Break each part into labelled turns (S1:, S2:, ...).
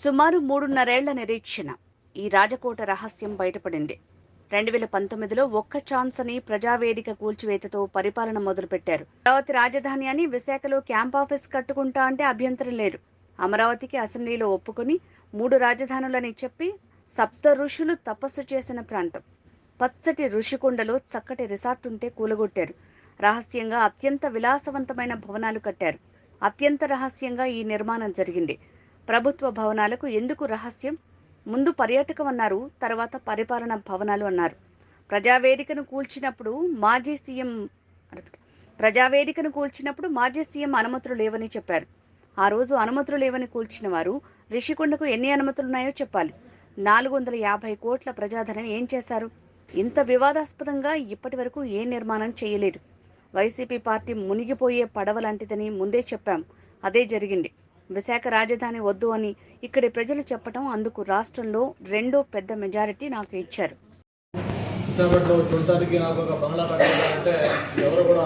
S1: సుమారు 3.5 నిరీక్షణ. ఈ రాజకోట రహస్యం బయటపడింది. 2019లో ఒక్క ఛాన్స్ అని ప్రజావేదిక కూల్చివేతతో పరిపాలన మొదలుపెట్టారు. అమరావతి రాజధాని అని విశాఖలో క్యాంపాఫీస్ కట్టుకుంటా అంటే అభ్యంతరం లేదు. అమరావతికి అసెంబ్లీలో ఒప్పుకొని 3 రాజధానులని చెప్పి సప్త ఋషులు తపస్సు చేసిన ప్రాంతం. పచ్చటి ఋషికొండలో చక్కటి రిసార్ట్ ఉంటే కూలగొట్టారు. రహస్యంగా అత్యంత విలాసవంతమైన భవనాలు కట్టారు. అత్యంత రహస్యంగా ఈ నిర్మాణం జరిగింది. ప్రభుత్వ భవనాలకు ఎందుకు రహస్యం? ముందు పర్యాటకం అన్నారు, తర్వాత పరిపాలన భవనాలు అన్నారు. ప్రజావేదికను కూల్చినప్పుడు మాజీ సీఎం అనుమతులు లేవని చెప్పారు. ఆ రోజు అనుమతులు లేవని కూల్చిన వారు రిషికొండకు ఎన్ని అనుమతులున్నాయో చెప్పాలి. 450 కోట్ల ప్రజాధనం ఏం చేశారు? ఇంత వివాదాస్పదంగా ఇప్పటి వరకు ఏ నిర్మాణం చేయలేదు. వైసీపీ పార్టీ మునిగిపోయే పడవ లాంటిదని ముందే చెప్పాం. అదే జరిగింది. విశాఖ రాజధాని వద్దు అని ఇక్కడి ప్రజలు చెప్పటం, అందుకు రాష్ట్రంలో రెండో పెద్ద మెజారిటీ నాకు ఇచ్చారు.
S2: విశాఖపట్నంలో చూడటానికి నాకు ఒక బంగ్లా కట్టాలంటే ఎవరు కూడా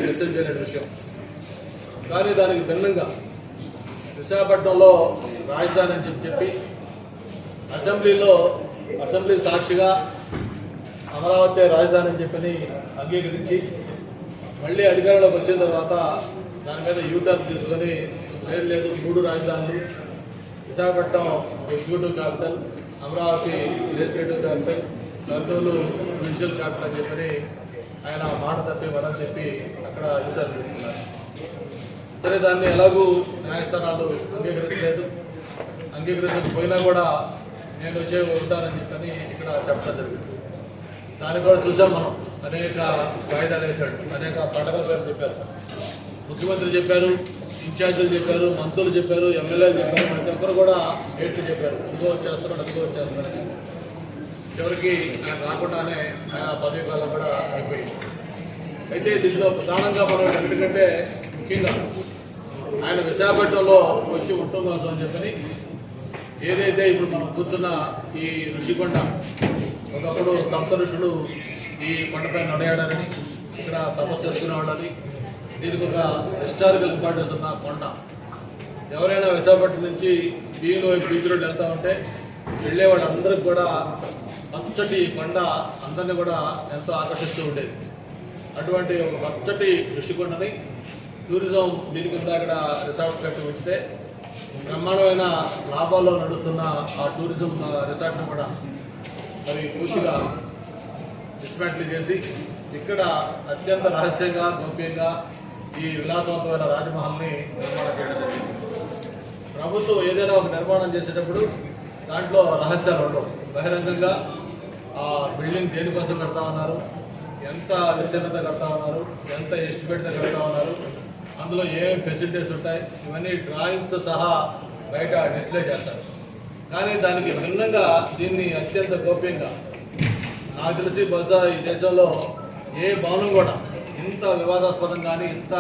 S2: మెసేజ్ చేయలేని విషయం. కానీ దానికి భిన్నంగా విశాఖపట్నంలో రాజధాని అని చెప్పి అసెంబ్లీ సాక్షిగా అమరావతి రాజధాని అని చెప్పని అంగీకరించి మళ్ళీ అధికారంలోకి వచ్చిన తర్వాత దాని మీద యూటర్న్ తీసుకొని లేదు 3 రాజధానులు, Visakhapatnam executive capital, Amaravati legislative capital, Kurnool judicial capital అని చెప్పని ఆయన మాట తప్పి మరని చెప్పి అక్కడ యూటర్న్ తీసుకున్నారు. సరే, దాన్ని ఎలాగూ న్యాయస్థానాలు అంగీకరించకపోయినా కూడా నేను వచ్చే ఉంటానని చెప్పని ఇక్కడ చెప్పడం జరిగింది. దాన్ని కూడా చూసాం మనం. అనేక వాయిదాలు వేశాడు, అనేక పండగల పేరు చెప్పారు, ముఖ్యమంత్రి చెప్పారు, ఇన్ఛార్జీలు చెప్పారు, మంత్రులు చెప్పారు, ఎమ్మెల్యేలు చెప్పారు, ప్రతి ఒక్కరు కూడా డేట్లు చెప్పారు, ఇదిగో వచ్చేస్తున్నాడు అదిగో వచ్చేస్తున్నాడు. చివరికి ఆయన రాకుండానే ఆయన పదవి కాలం కూడా అయిపోయింది. అయితే దీనిలో ప్రధానంగా మనం ఎందుకంటే ముఖ్యంగా ఆయన విశాఖపట్నంలో వచ్చి ఉండటం కోసం అని చెప్పని ఏదైతే ఇప్పుడు మనం కూర్చున్న ఈ ఋషికొండ, ఒకప్పుడు సప్త ఋషులు ఈ కొండపై నడయాడని, ఇక్కడ తపస్సు చేసుకునేవాళ్ళని, దీనికి ఒక హిస్టారికల్ ఇంపార్టెన్స్ ఉన్న కొండ. ఎవరైనా విశాఖపట్నం నుంచి బీచ్ రోడ్ వెళ్తూ ఉంటే వెళ్ళే వాళ్ళందరికీ కూడా పచ్చటి కొండ అందరినీ కూడా ఎంతో ఆకర్షిస్తూ ఉండేది. అటువంటి ఒక పచ్చటి ఋషికొండని టూరిజం దీని కింద అక్కడ రిసార్ట్స్ కట్టి ఉంచితే బ్రహ్మాండమైన లాభాల్లో నడుస్తున్న ఆ టూరిజం రిసార్ట్ని కూడా మరి పూర్తిగా డిస్మాంటిల్ చేసి ఇక్కడ అత్యంత రహస్యంగా గోప్యంగా ఈ విలాసవంతమైన రాజమహల్ని నిర్మాణం చేయడం జరిగింది. ప్రభుత్వం ఏదైనా ఒక నిర్మాణం చేసేటప్పుడు దాంట్లో రహస్యాలు ఉండవు. బహిరంగంగా ఆ బిల్డింగ్ దేనికోసం కడతా ఉన్నారు, ఎంత విస్తీర్ణత కడతా ఉన్నారు, ఎంత ఎస్టిమేట్తో కడతా ఉన్నారు, అందులో ఏమేమి ఫెసిలిటీస్ ఉంటాయి, ఇవన్నీ డ్రాయింగ్స్తో సహా బయట డిస్ప్లే చేస్తారు. కానీ దానికి భిన్నంగా దీన్ని అత్యంత గోప్యంగా, నాకు తెలిసి బహుశా ఈ దేశంలో ఏ భవనం కూడా ఇంత వివాదాస్పదం కానీ ఇంత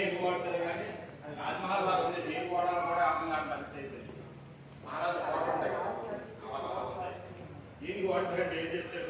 S3: ఏం వాడతారు కానీ అది రాజమహారాజు ఉంది ఏం వాడాలో కూడా అర్థం కాని పరిస్థితి అయిపోయింది. మహారాజు వాడుతుంటాయి దీనికి వాడతారంటే ఏం చేస్తారు